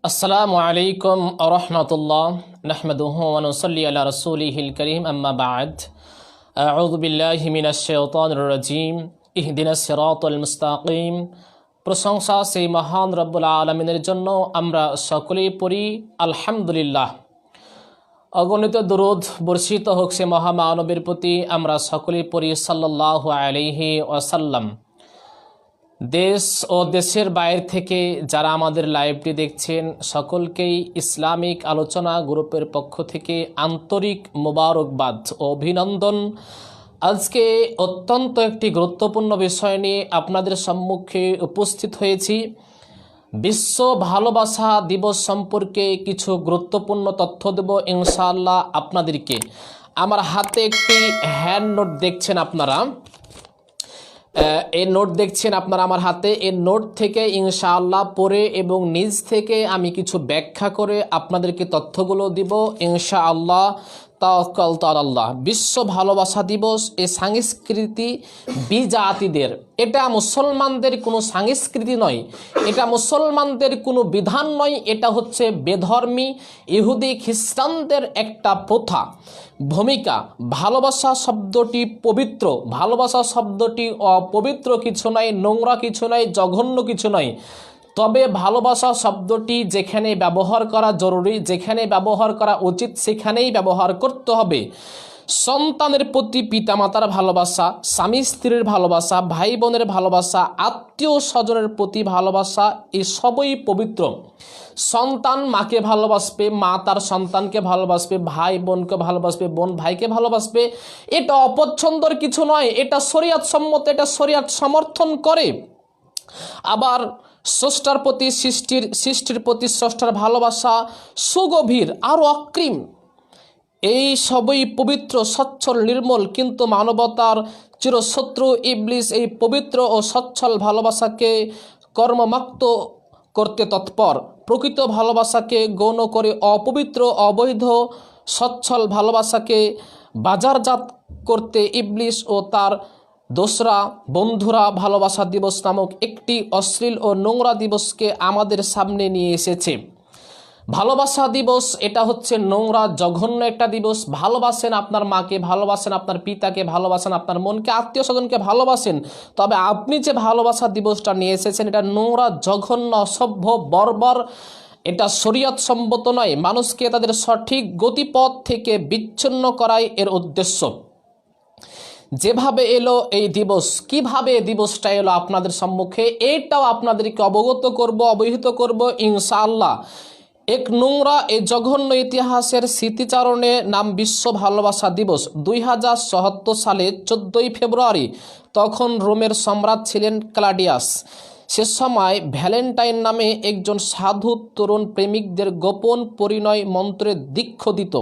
আসসালামু আলাইকুম ওয়া রাহমাতুল্লাহ নাহমাদুহু ওয়া নুসাল্লি আলা রাসূলিহিল কারীম আম্মা বা'দ আউযু বিল্লাহি মিনাশ শাইতানির রাজীম ইহদিনাস সিরাতাল মুস্তাকিম। প্রশংসা সেই মহান রব্বুল আলামিনের জন্য। আমরা সকলেই পড়ি আলহামদুলিল্লাহ। অগণিত দরুদ বর্ষিত হোক সে মহামানবের প্রতি। আমরা সকলেই পড়ি সাল্লাল্লাহু আলাইহি ওয়াসাল্লাম। দেশ ও দেশের বাইরে থেকে যারা আমাদের লাইভটি দেখছেন সকলকেই ইসলামিক আলোচনা গ্রুপের পক্ষ থেকে আন্তরিক মোবারকবাদ ও অভিনন্দন। আজকে অত্যন্ত একটি গুরুত্বপূর্ণ বিষয় নিয়ে আপনাদের সম্মুখে উপস্থিত হয়েছি। বিশ্ব ভালোবাসা দিবস সম্পর্কে কিছু গুরুত্বপূর্ণ তথ্য দেব ইনশাআল্লাহ আপনাদেরকে। আমার হাতে একটি হ্যান্ড নোট দেখছেন আপনারা, এই নোট দেখছেন আপনারা আমার হাতে। এই নোট থেকে ইনশাআল্লাহ পড়ে এবং নিজ থেকে আমি কিছু ব্যাখ্যা করে আপনাদেরকে তথ্যগুলো দিব ইনশাআল্লাহ। তাওয়াক্কালতু আলাল্লাহ। বিশ্ব ভালোবাসা দিবস এই সংস্কৃতি বিজাতিদের, এটা মুসলমানদের কোনো সংস্কৃতি নয়, এটা মুসলমানদের কোনো বিধান নয়, এটা হচ্ছে বেধর্মী ইহুদি খ্রিস্টানদের একটা প্রথা ভূমিকা। ভালোবাসা শব্দটি পবিত্র, ভালোবাসা শব্দটি অপবিত্র কিছু নয়, নোংরা কিছু নয়, জঘন্য কিছু নয়। তবে ভালোবাসা শব্দটি যেখানে ব্যবহার করা জরুরি, যেখানে ব্যবহার করা উচিত সেখানেই ব্যবহার করতে হবে। সন্তানের প্রতি পিতামাতার ভালোবাসা, স্বামী স্ত্রীর ভালোবাসা, ভাই বোনের ভালোবাসা, আত্মীয় স্বজনের প্রতি ভালোবাসা, এই সবই পবিত্র। সন্তান মাকে ভালোবাসবে, মা তার সন্তানকে ভালোবাসবে, ভাই বোনকে ভালোবাসবে, বোন ভাইকে ভালোবাসবে। এটা অপছন্দর কিছু নয়, এটা শরীয়ত সম্মত, এটা শরীয়ত সমর্থন করে। আবার স্রষ্টার প্রতি সৃষ্টির প্রতি স্রষ্টার ভালোবাসা সুগভীর, আরও অকৃম। এই সবই পবিত্র, সচ্ছল, নির্মল। কিন্তু মানবতার চিরশত্রু ইবলিস এই পবিত্র ও সচ্ছল ভালোবাসাকে কর্মমুক্ত করতে তৎপর। প্রকৃত ভালোবাসাকে গৌণ করে অপবিত্র, অবৈধ, সচ্ছল ভালোবাসাকে বাজারজাত করতে ইবলিস ও তার দোসরা বন্ধুরা ভালোবাসা দিবস নামক একটি অশ্লীল ও নোংরা দিবসকে আমাদের সামনে নিয়ে এসেছে। ভালোবাসা দিবস এটা হচ্ছে নোংরা জঘন্য একটা দিবস। ভালোবাসেন আপনার মাকে, ভালোবাসেন আপনার পিতাকে, ভালোবাসেন আপনার মনকে, আত্মীয় স্বজনকে ভালোবাসেন। তবে আপনি যে ভালোবাসা দিবসটা নিয়ে এসেছেন এটা নোংরা, জঘন্য, অসভ্য, বর্বর। এটা শরীয়ত সম্মত নয়। মানুষকে তাদের সঠিক গতিপথ থেকে বিচ্ছিন্ন করাই এর উদ্দেশ্য। যেভাবে এলো এই দিবস, কিভাবে দিবসটা এলো আপনাদের সম্মুখে, এটাও আপনাদেরকে অবহিত করব ইনশাআল্লাহ। এক নোংরা এই জঘন্য ইতিহাসের স্মৃতিচারণে নাম বিশ্ব ভালোবাসা দিবস। 2074 সালে 14ই ফেব্রুয়ারি, তখন রোমের সম্রাট ছিলেন ক্লাডিয়াস। সে সময় ভ্যালেন্টাইন নামে একজন সাধু তরুণ প্রেমিকদের গোপন পরিণয় মন্ত্রে দীক্ষা দিত।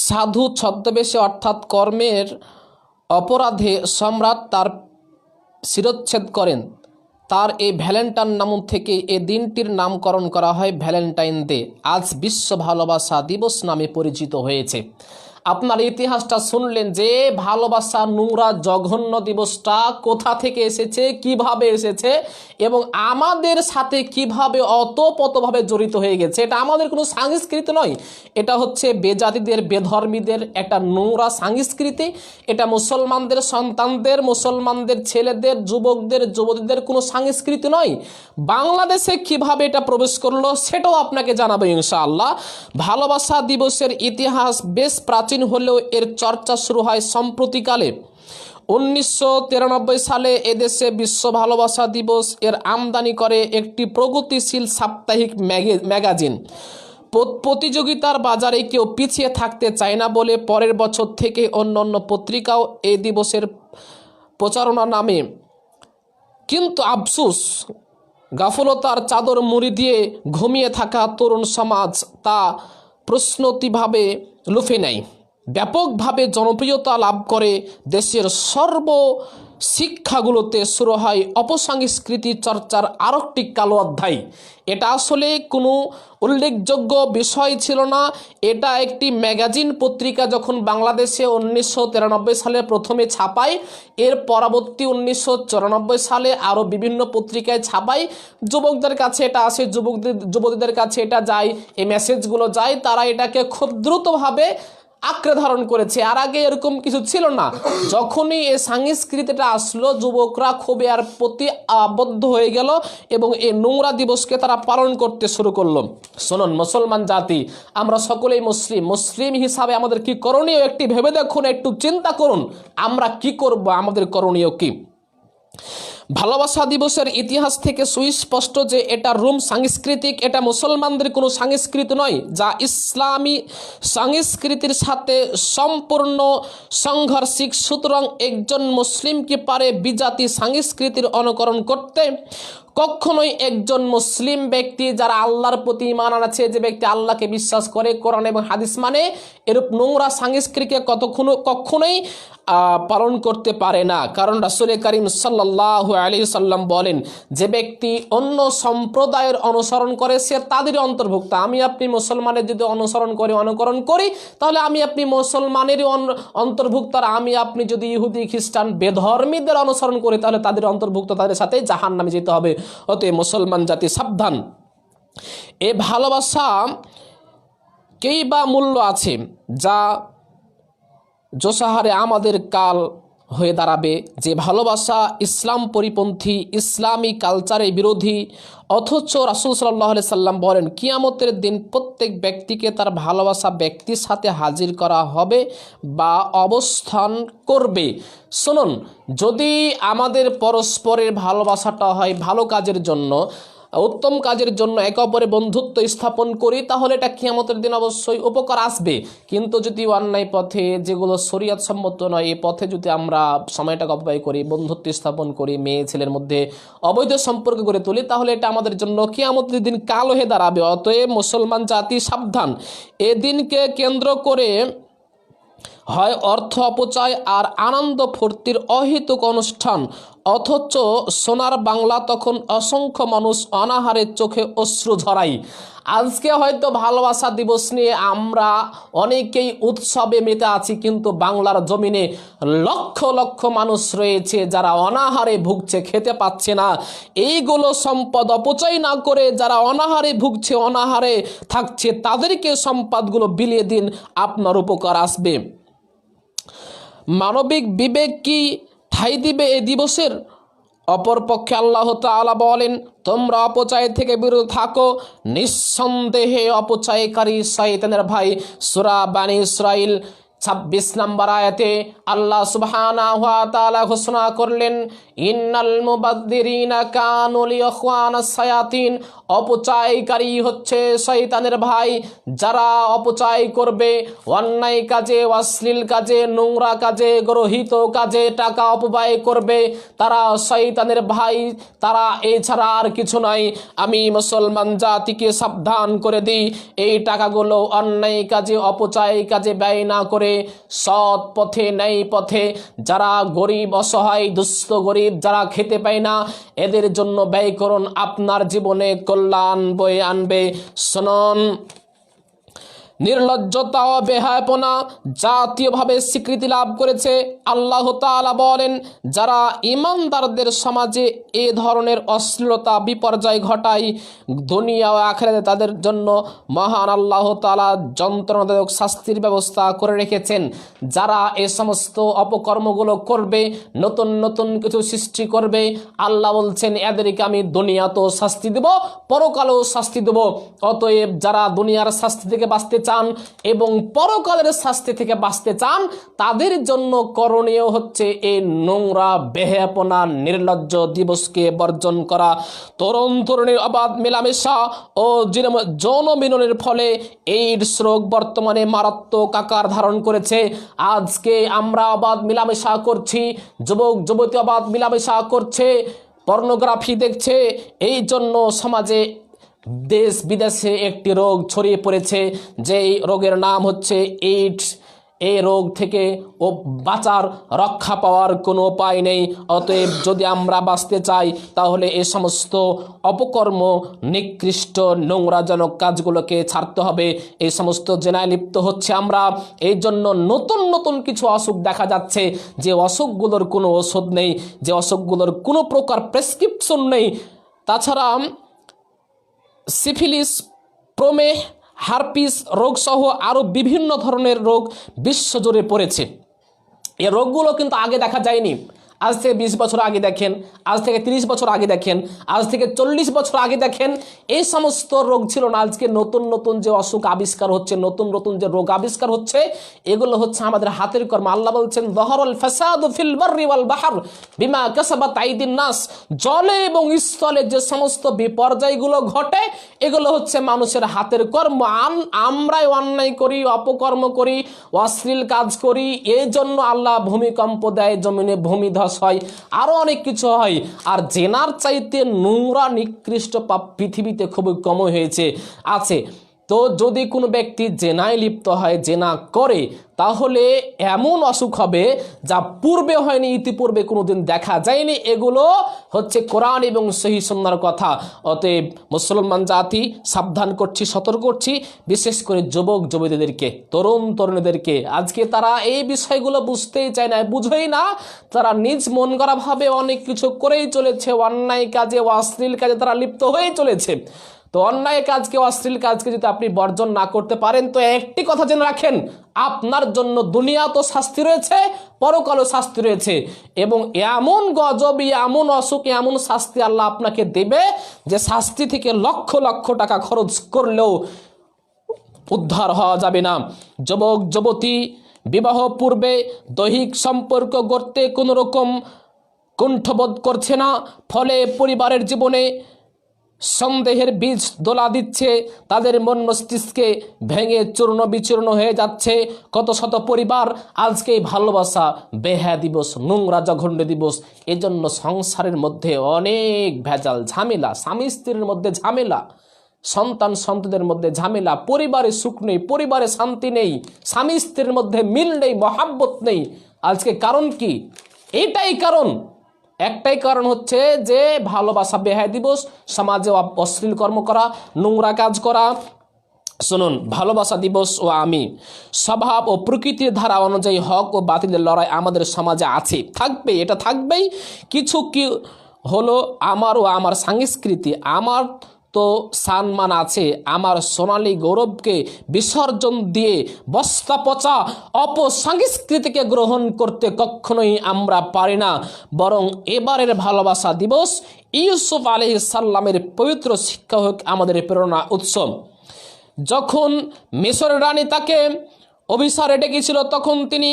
সাধু ছদ্মবেশে অর্থাৎ কর্মের অপরাধে সম্রাট তার শিরচ্ছেদ করেন। তার এই ভ্যালেন্টাইন নাম থেকে এই দিনটির নামকরণ করা হয় ভ্যালেন্টাইন ডে। আজ বিশ্ব ভালোবাসা দিবস নামে পরিচিত হয়েছে। আপনার ইতিহাসটা শুনলেন যে ভালোবাসা নোংরা জঘন্য দিবসটা কোথা থেকে এসেছে, কিভাবে এসেছে এবং আমাদের সাথে কিভাবে অতপ্রতভাবে জড়িত হয়ে গেছে। এটা আমাদের কোনো সংস্কৃতি নয়, এটা হচ্ছে বেজাতিদের, বেধর্মীদের একটা নোংরা সংস্কৃতি। এটা মুসলমানদের সন্তানদের, মুসলমানদের ছেলেদের, যুবকদের, যুবতীদের কোনো সংস্কৃতি নয়। বাংলাদেশে কিভাবে এটা প্রবেশ করলো সেটাও আপনাকে জানাবো ইনশাআল্লাহ। ভালোবাসা দিবসের ইতিহাস বেশ প্রাচীন হলেও এর চর্চা শুরু হয় সম্প্রতিকালে। 1993 সালে এদেশে বিশ্ব ভালোবাসা দিবস এর আমদানি করে একটি প্রগতিশীল সাপ্তাহিক ম্যাগাজিন। প্রতিযোগিতার বাজারে কেউ পিছিয়ে থাকতে চায় না বলে পরের বছর থেকে অন্য পত্রিকাও এই দিবসের প্রচারণা নামে। কিন্তু আফসোস, গাফলতার চাদর মুড়ি দিয়ে ঘুমিয়ে থাকা তরুণ সমাজ তা প্রশ্নতিভাবে লুফে নেয়। ব্যাপকভাবে জনপ্রিয়তা লাভ করে দেশের শিক্ষাগুলোতে শুরু হয় অপসংস্কৃতি চর্চার আরেকটি কালো অধ্যায়। এটা আসলে কোনো উল্লেখযোগ্য বিষয় ছিল না। এটা একটি ম্যাগাজিন পত্রিকা যখন বাংলাদেশে 1993 সালে প্রথমে ছাপায়, এর পরবর্তী 1994 সালে আরও বিভিন্ন পত্রিকায় ছাপায়। যুবকদের কাছে এটা আসে, যুবতীদের কাছে এটা যায়, এই মেসেজগুলো যায়, তারা এটাকে খুব দ্রুতভাবে আঁকড়ে ধারণ করেছে। আর আগে এরকম কিছু ছিল না। যখনই এই সংস্কৃতিটা আসলো, যুবকরা খুবই আর প্রতি আবদ্ধ হয়ে গেল এবং এই নোংরা দিবসকে তারা পালন করতে শুরু করলো। শুনুন মুসলমান জাতি, আমরা সকলেই মুসলিম হিসাবে আমাদের কি করণীয় একটি ভেবে দেখুন, একটু চিন্তা করুন আমরা কি করব, আমাদের করণীয় কি। ভালোবাসা দিবসের ইতিহাস থেকে সুস্পষ্ট যে এটা রোম সাংস্কৃতিক, এটা মুসলমানদের কোনো সংস্কৃতি নয়, যা ইসলামী সংস্কৃতির সাথে সম্পূর্ণ সাংঘর্ষিক। সুতরাং একজন মুসলিম কি পারে বিজাতি সংস্কৃতির অনুকরণ করতে? কখনোই একজন মুসলিম ব্যক্তি যারা আল্লাহর প্রতি ঈমান আছে, যে ব্যক্তি আল্লাহকে বিশ্বাস করে, কোরআন এবং হাদিস মানে, এরূপ নোংরা সংস্কৃতিকে কখনোই পালন করতে পারে না। কারণ রাসূল করিম সাল্লাল্লাহু আলাইহি সাল্লাম বলেন, যে ব্যক্তি অন্য সম্প্রদায়ের অনুসরণ করে সে তাদের অন্তর্ভুক্ত। আমি আপনি মুসলমানের যদি অনুকরণ করি তাহলে আমি আপনি মুসলমানেরই অন্তর্ভুক্ত। আর আমি আপনি যদি ইহুদি খ্রিস্টান বেধর্মীদের অনুসরণ করি তাহলে তাদের অন্তর্ভুক্ত, তাদের সাথে জাহান্নামে যেতে হবে। অতএব মুসলমান জাতি সাবধান। এ ভালোবাসা কেই বা মূল্য আছে যা জোসাহারে আমাদের কাল হয়ে দাঁড়াবে, যে ভালোবাসা ইসলাম পরিপন্থী, ইসলামী কালচারের বিরোধী। অথচ রাসূল সাল্লাল্লাহু আলাইহি সাল্লাম বলেন, কিয়ামতের দিন প্রত্যেক ব্যক্তিকে তার ভালোবাসা ব্যক্তির সাথে হাজির করা হবে বা অবস্থান করবে। শুনুন, যদি আমাদের পরস্পরের ভালোবাসাটা হয় ভালো কাজের জন্য, উত্তম কাজের জন্য, একে অপরের বন্ধুত্ব স্থাপন করি, তাহলে এটা কিয়ামতের দিন অবশ্যই উপকার আসবে। কিন্তু যদি অন্যায় পথে, যেগুলো শরীয়ত সম্মত নয়, এই পথে যদি আমরা সময়টাকে অপব্যয় করি, বন্ধুত্ব স্থাপন করি, মেয়ে ছেলের মধ্যে অবৈধ সম্পর্ক গড়ে তুলি, তাহলে এটা আমাদের জন্য কিয়ামতের দিন কাল হয়ে দাঁড়াবে। অতএব মুসলমান জাতি সাবধান। এদিনকে কেন্দ্র করে হয় অর্থ অপচয় আর আনন্দ ফুর্তির অহেতুক অনুষ্ঠান, অথচ সোনার বাংলা তখন অসংখ্য মানুষ অনাহারের চোখে অশ্রু ঝরায়। আজকে হয়তো ভালোবাসা দিবস নিয়ে আমরা অনেকেই উৎসবে মেতে আছি, কিন্তু বাংলার জমিনে লক্ষ লক্ষ মানুষ রয়েছে যারা অনাহারে ভুগছে, খেতে পাচ্ছে না। এইগুলো সম্পদ অপচয় না করে যারা অনাহারে ভুগছে, অনাহারে থাকছে, তাদেরকে সম্পদগুলো বিলিয়ে দিন, আপনার উপকার আসবে। মানবিক বিবেক কি ঠাঁই দিবে এই দিবসের? অপরপক্ষে আল্লাহ তাআলা বলেন, তোমরা অপচয় থেকে বিরত থাকো, নিঃসন্দেহে অপচয়কারী শয়তানের ভাই। সূরা বানী ইসরাইল 26 নম্বর আয়াতে আল্লাহ সুবহানাহু ওয়া তাআলা ঘোষণা করলেন, ইন্নাল মুবাদদিরিনা কানু লিইখওয়ানাস শায়াতিন। অপচয়কারী হচ্ছে শয়তানের ভাই। যারা অপচয় করবে, অন্যায় কাজে, অশ্লীল কাজে, নোংরা কাজে, গর্হিত কাজে টাকা অপব্যয় করবে, তারা শয়তানের ভাই, তারা এছাড়া আর কিছু নয়। আমি মুসলমান জাতিকে সাবধান করে দিই, এই টাকাগুলো অন্যায় কাজে, অপচয় কাজে ব্যয় না করে সৎ পথে, ন্যায় পথে, যারা গরিব, অসহায়, দুস্থ গরিব, যারা খেতে পায় না, এদের জন্য ব্যয় করুন। আপনার জীবনে কল্যাণ বয়ে আনবে। শুনুন, নির্লজ্জতা ও বেহায়াপনা জাতীয়ভাবে স্বীকৃতি লাভ করেছে। আল্লাহ তাআলা বলেন, যারা ইমানদারদের সমাজে এ ধরনের অশ্লীলতা বিপর্যয় ঘটায়, দুনিয়া ও আখিরাতে তাদের জন্য মহান আল্লাহ তাআলা যন্ত্রণাদায়ক শাস্তির ব্যবস্থা করে রেখেছেন। যারা এ সমস্ত অপকর্মগুলো করবে, নতুন নতুন কিছু সৃষ্টি করবে, আল্লাহ বলছেন এদেরকে আমি দুনিয়াতেও শাস্তি দেব, পরকালেও শাস্তি দেব। অতএব যারা দুনিয়ার শাস্তি থেকে বাঁচতে চান এবং পরকালের শাস্তি থেকে বাঁচতে চান, তাদের জন্য করণীয় হচ্ছে এই নোংরা, বেহায়াপনা, নির্লজ্জ দিবসকে বর্জন করা। তরুণ তরুণীর অবাধ মেলামেশা ও যৌন মিলনের ফলে এইডস রোগ বর্তমানে মারাত্মক আকার ধারণ করেছে। আজকে আমরা অবাধ মেলামেশা করছি, যুবক যুবতী অবাধ মেলামেশা করছে, পর্নোগ্রাফি দেখছে, এই জন্য সমাজে দেশ বিদেশে একটি রোগ ছড়িয়ে পড়েছে, যেই রোগের নাম হচ্ছে এইডস। এই রোগ থেকে ও বাঁচার রক্ষা পাওয়ার কোনো উপায় নেই। অতএব যদি আমরা বাঁচতে চাই তাহলে এই সমস্ত অপকর্ম, নিকৃষ্ট নোংরাজনক কাজগুলোকে ছাড়তে হবে। এই সমস্ত জেনায় লিপ্ত হচ্ছে আমরা, এই জন্য নতুন নতুন কিছু অসুখ দেখা যাচ্ছে, যে অসুখগুলোর কোনো ওষুধ নেই, যে অসুখগুলোর কোনো প্রকার প্রেসক্রিপশন নেই। তাছাড়া সিফিলিস, প্রমেহ, হারপিস রোগসহ আরও বিভিন্ন ধরনের রোগ বিশ্বজুড়ে পড়েছে। এই রোগগুলো কিন্তু আগে দেখা যায়নি। আজ থেকে 20 বছর আগে দেখেন, আজ থেকে 30 বছর আগে দেখেন, আজ থেকে 40 বছর আগে দেখেন, এই সমস্ত রোগ ছিল না। আজকে নতুন নতুন যে অসুখ আবিষ্কার হচ্ছে, নতুন নতুন যে রোগ আবিষ্কার হচ্ছে, এগুলো হচ্ছে আমাদের হাতের কর্ম। আল্লাহ বলছেন যহরাল ফাসাদু ফিল বাররি ওয়াল বাহর বিমা কাসাবাত আইদিন নাস। জলে এবং স্থলে যে সমস্ত বিপর্যয়গুলো ঘটে, এগুলো হচ্ছে মানুষের হাতের কর্ম। আমরাই অন্যায় করি, অপকর্ম করি, অশ্লীল কাজ করি, এই জন্য আল্লাহ ভূমিকম্প দেয়, জমিনে ভূমিধস হয়, আরো অনেক কিছু হয়। আর জেনার চাইতে নোংরা নিকৃষ্ট পাপ পৃথিবীতে খুবই কম হয়েছে আছে। তো যদি কোনো ব্যক্তি জেনায় লিপ্ত হয়, জেনা করে, তাহলে এমন অসুখ হবে যা পূর্বে হয়নি, ইতিপূর্বে কোনোদিন দেখা যায়নি। এগুলো হচ্ছে কোরআন এবং সহিহ সুন্নাহর কথা। অতএব মুসলমান জাতি সাবধান করছি, সতর্ক করছি, বিশেষ করে যুবক যুবতীদেরকে, তরুণ তরুণীদেরকে। আজকে তারা এই বিষয়গুলো বুঝতেই চায় না, বুঝেই না, তারা নিজ মন গড়া ভাবে অনেক কিছু করেই চলেছে, অন্যায় কাজে, অশ্লীল কাজে তারা লিপ্ত হয়েই চলেছে। তো অন্যায় কাজকে, অশ্লীল কাজকে যদি আপনি বর্জন না করতে পারেন, তো একটি কথা জেনে রাখেন, আপনার জন্য দুনিয়া তো শাস্তি রয়েছে, পরকালও শাস্তি রয়েছে। এবং এমন গজব, এমন অসুখ, এমন শাস্তি আল্লাহ আপনাকে দেবে, যে শাস্তি থেকে লক্ষ লক্ষ টাকা খরচ করলেও উদ্ধার হওয়া যাবে না। যুবক যুবতী বিবাহ পূর্বে দৈহিক সম্পর্ক গড়তে কোনো রকম কুণ্ঠবোধ করছে না, ফলে পরিবারের জীবনে সন্দেহের বীজ দোলা দিচ্ছে, তাদের মন মস্তিষ্কে ভেঙে চূর্ণ বিচূর্ণ হয়ে যাচ্ছে। কত শত পরিবার আজকে ভালোবাসা বেহায়া দিবস, নোংরা জঘন্য দিবস। এজন্য সংসারের মধ্যে অনেক ভেজাল, ঝামেলা, স্বামী স্ত্রীর মধ্যে ঝামেলা, সন্তান সন্ততিদের মধ্যে ঝামেলা, পরিবারে সুখ নেই, পরিবারে শান্তি নেই, স্বামী স্ত্রীর মধ্যে মিল নেই, মহাব্বত নেই। আজকে কারণ কি? এইটাই কারণ, একটাই কারণ হচ্ছে যে ভালোবাসা বেহায়া দিবস, সমাজে অশ্লীল কর্ম করা, নোংরা কাজ করা। শুনুন, ভালোবাসা দিবস ও আমি, স্বভাব ও প্রকৃতির ধারা অনুযায়ী হক ও বাতিলের লড়াই আমাদের সমাজে আছে, থাকবে, এটা থাকবেই। কিছু কি হলো আমার ও আমার সংস্কৃতি, আমার তো সম্মান আছে, আমার সোনালী গৌরবকে বিসর্জন দিয়ে বস্তা পচা অপসংস্কৃতিকে গ্রহণ করতে কখনোই আমরা পারি না। বরং এবারের ভালোবাসা দিবস ইউসুফ আলাইহিস সালামের পবিত্র শিক্ষা হোক আমাদের প্রেরণা উৎস। যখন মিশরের রানী তাকে অভিসারে ডেকেছিল, তখন তিনি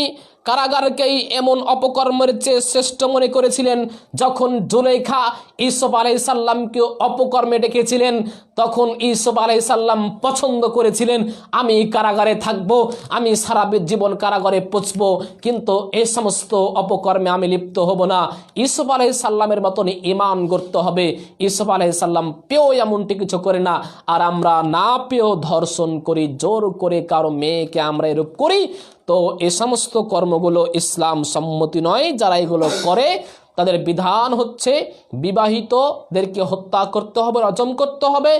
কারাগারকেই এমন অপকর্মের চেয়ে শ্রেষ্ঠ মনে করেছিলেন। যখন জুলেখা ইউসুফ আলাইহিস সালামকে অপকর্মে ডেকেছিলেন, তখন ইউসুফ আলাইহিস সালাম পছন্দ করেছিলেন, আমি কারাগারে থাকবো, আমি সারা জীবন কারাগারে পচবো, কিন্তু এই সমস্ত অপকর্মে আমি লিপ্ত হব না। ইউসুফ আলাইহিস সালামের মতন ঈমান গড়তে হবে। ইউসুফ আলাইহিস সালাম পেয়েও এমনটি কিছু করে না, আর আমরা না পেয়েও ধর্ষণ করি, জোর করে কারো মেয়েকে আমরা এরূপ করি। তো এই সমস্ত কর্মগুলো ইসলাম সম্মতি নয়। যারা এগুলো করে তাদের বিধান হচ্ছে বিবাহিতদেরকে হত্যা করতে হবে, রজম করতে হবে,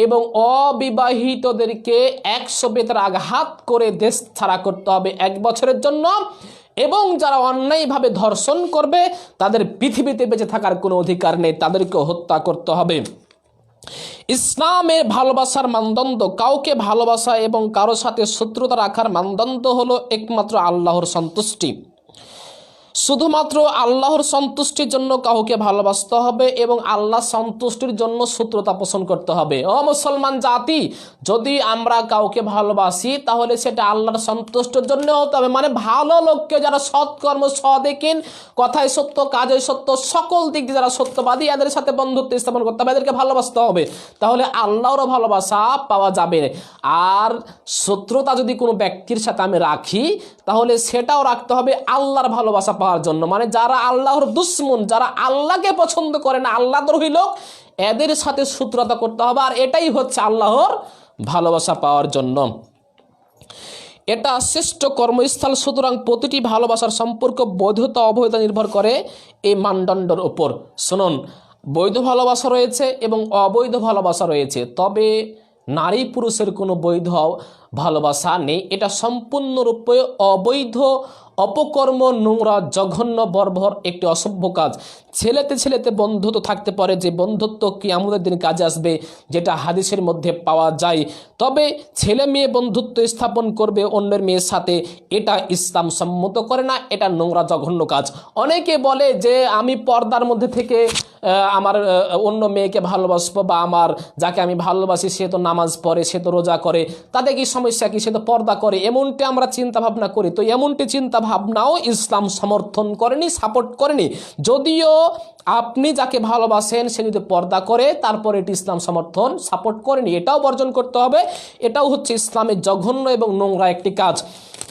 এবং অবিবাহিতদেরকে 100 বেতের আঘাত করে দেশ ছাড়া করতে হবে 1 বছরের জন্য। এবং যারা অন্যায়ভাবে ধর্ষণ করবে তাদের পৃথিবীতে বেঁচে থাকার কোনো অধিকার নেই, তাদেরকে হত্যা করতে হবে। ইসলামের ভালোবাসার মানদণ্ড, কাউকে ভালোবাসা এবং কারো সাথে শত্রুতা রাখার মানদণ্ড হলো একমাত্র আল্লাহর সন্তুষ্টি। শুধুমাত্র আল্লাহর সন্তুষ্টির জন্য কাউকে ভালোবাসতে হবে এবং আল্লাহ সন্তুষ্টির জন্য শত্রুতা পোষণ করতে হবে। ও মুসলমান জাতি, যদি আমরা কাউকে ভালোবাসি তাহলে সেটা আল্লাহর সন্তুষ্টির জন্য হতে হবে। মানে ভালো লোককে, যারা সৎকর্ম, সদেকিন, কথায় সত্য, কাজে সত্য, সকল দিক দিয়ে যারা সত্যবাদী, এদের সাথে বন্ধুত্ব স্থাপন করতে হবে, এদেরকে ভালোবাসতে হবে, তাহলে আল্লাহরও ভালোবাসা পাওয়া যাবে। আর শত্রুতা যদি কোনো ব্যক্তির সাথে আমি রাখি, তাহলে সেটাও রাখতে হবে আল্লাহর ভালোবাসা পাওয়ার জন্য। মানে যারা আল্লাহর দুশ্মন, যারা আল্লাহকে পছন্দ করে না, আল্লাহদ্রোহী লোক, এদের সাথে শত্রুতা করতে হবে। আর এটাই হচ্ছে আল্লাহর ভালোবাসা পাওয়ার জন্য। এটা শ্রেষ্ঠ কর্মস্থল। সুতরাং প্রতিটি ভালোবাসার সম্পর্ক বৈধতা অবৈধতা নির্ভর করে এই মানদণ্ডের উপর। শুনুন, বৈধ ভালোবাসা রয়েছে এবং অবৈধ ভালোবাসা রয়েছে, তবে নারী পুরুষের কোনো বৈধ ভালোবাসা নেই। এটা সম্পূর্ণরূপে অবৈধ, অপকর্ম, নোংরা, জঘন্য, বর্বর একটি অসভ্য কাজ। ছেলেতে ছেলেতে বন্ধুত্ব থাকতে পারে, যে বন্ধুত্ব কিয়ামতের দিন কাজে আসবে, যেটা হাদিসের মধ্যে পাওয়া যায়। তবে ছেলে মেয়ে বন্ধুত্ব স্থাপন করবে অন্যের মেয়ের সাথে, এটা ইসলাম সম্মত করে না, এটা নোংরা জঘন্য কাজ। অনেকে বলে যে আমি পর্দার মধ্যে থেকে আমার অন্য মেয়েকে ভালোবাসবো, বা আমার যাকে আমি ভালোবাসি সে তো নামাজ পড়ে, সে তো রোজা করে, তাতে কি সমস্যা কি, সে তো পর্দা করে, এমনটি আমরা চিন্তা ভাবনা করি। তো এমনটি চিন্তা ভাবনাও ইসলাম সমর্থন করেনি, সাপোর্ট করেনি। যদিও আপনি যাকে ভালোবাসেন সে যদি পর্দা করে, তারপর এটি ইসলাম সমর্থন সাপোর্ট করেনি, এটাও বর্জন করতে হবে। এটাও হচ্ছে ইসলামের জঘন্য এবং নোংরা একটি কাজ।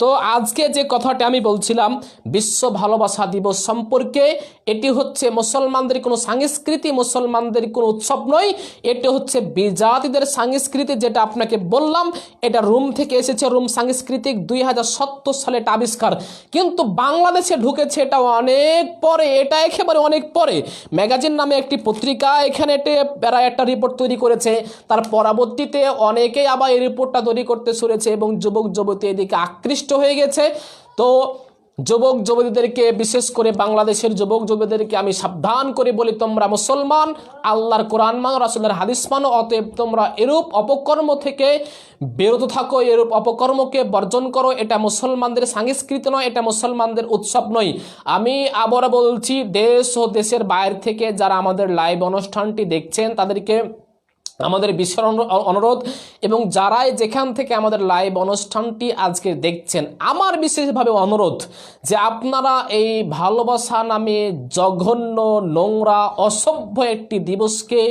তো আজকে যে কথাটা আমি বলছিলাম বিশ্ব ভালোবাসা দিবস সম্পর্কে, এটি হচ্ছে মুসলমানদের কোনো সংস্কৃতি, মুসলমানদের কোনো উৎসব নয়, এটি হচ্ছে বিজাতিদের সংস্কৃতি। যেটা আপনাকে বললাম, এটা রোম থেকে এসেছে, রোম সাংস্কৃতিক 2070 সালে এটা আবিষ্কার, কিন্তু বাংলাদেশে ঢুকেছে এটা অনেক পরে, এটা একেবারে অনেক পরে। ম্যাগাজিন নামে একটি পত্রিকা এখানে এরা একটা রিপোর্ট তৈরি করেছে, তার পরবর্তীতে অনেকেই আবার এই রিপোর্টটা তৈরি করতে শুনেছে এবং যুবক যুবতী এদিকে আকৃষ্ট হয়ে গেছে। তো যুবক যুবতীদেরকে, বিশেষ করে বাংলাদেশের যুবক যুবতীদেরকে আমি সাবধান করে বলি, তোমরা মুসলমান, আল্লাহর কোরআন মানো, রাসূলের হাদিস মানো, অতএব তোমরা এরূপ অপকর্ম থেকে বিরত থাকো, এরূপ অপকর্মকে বর্জন করো। এটা মুসলমানদের সংস্কৃতি নয়, এটা মুসলমানদের উৎসব নয়। আমি আবার বলছি, দেশ ও দেশের বাইরে থেকে যারা আমাদের লাইভ অনুষ্ঠানটি দেখছেন তাদেরকে আমাদের বিশেষ অনুরোধ, এবং যারাই যেখান থেকে আমাদের লাইভ অনুষ্ঠানটি আজকে দেখছেন, আমার বিশেষভাবে অনুরোধ যে আপনারা এই ভালোবাসা নামে জঘন্য, নোংরা, অসভ্য একটি দিবসকে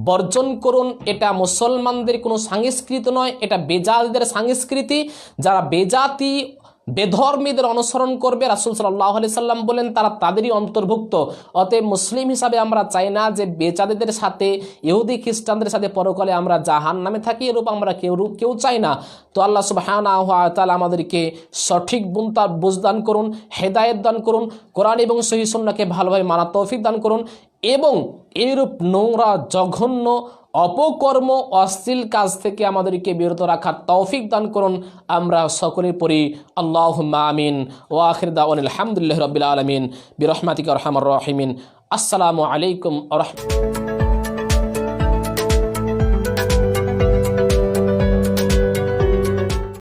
বর্জন করুন। এটা মুসলমানদের কোনো সংস্কৃতি নয়, এটা বেজাতিদের সংস্কৃতি। যারা বেজাতি, বেধর্মীদের অনুসরণ করবে, রাসূল সাল্লাল্লাহু আলাইহি সাল্লাম বলেন তারা তাদেরই অন্তর্ভুক্ত। অতএব মুসলিম হিসাবে আমরা চাই না যে বেচাদের সাথে, ইহুদি খ্রিস্টানদের সাথে পরকালে আমরা জাহান্নামে থাকি, এরূপ আমরা কেউ চাই না। তো আল্লাহ সুবহানাহু ওয়া তাআলা আমাদেরকে সঠিক বুঝ দান করুন, হেদায়েত দান করুন, কোরআন এবং সহিহ সুন্নাহকে ভালোভাবে মানার তৌফিক দান করুন, এবং এইরূপ নোংরা, জঘন্য, অপকর্ম, অশ্লীল কাজ থেকে আমাদেরকে বিরত রাখার তৌফিক দান করুন। আমরা সকলের পরি আল্লাহুম্মা আমিন। ওয়া আখির দাওয়ানা আলহামদুলিল্লাহি রাব্বিল আলামিন বিরহমাতিকা আরহামার রাহিমিন। আসসালামু আলাইকুম ওয়া রাহমাতুল্লাহ।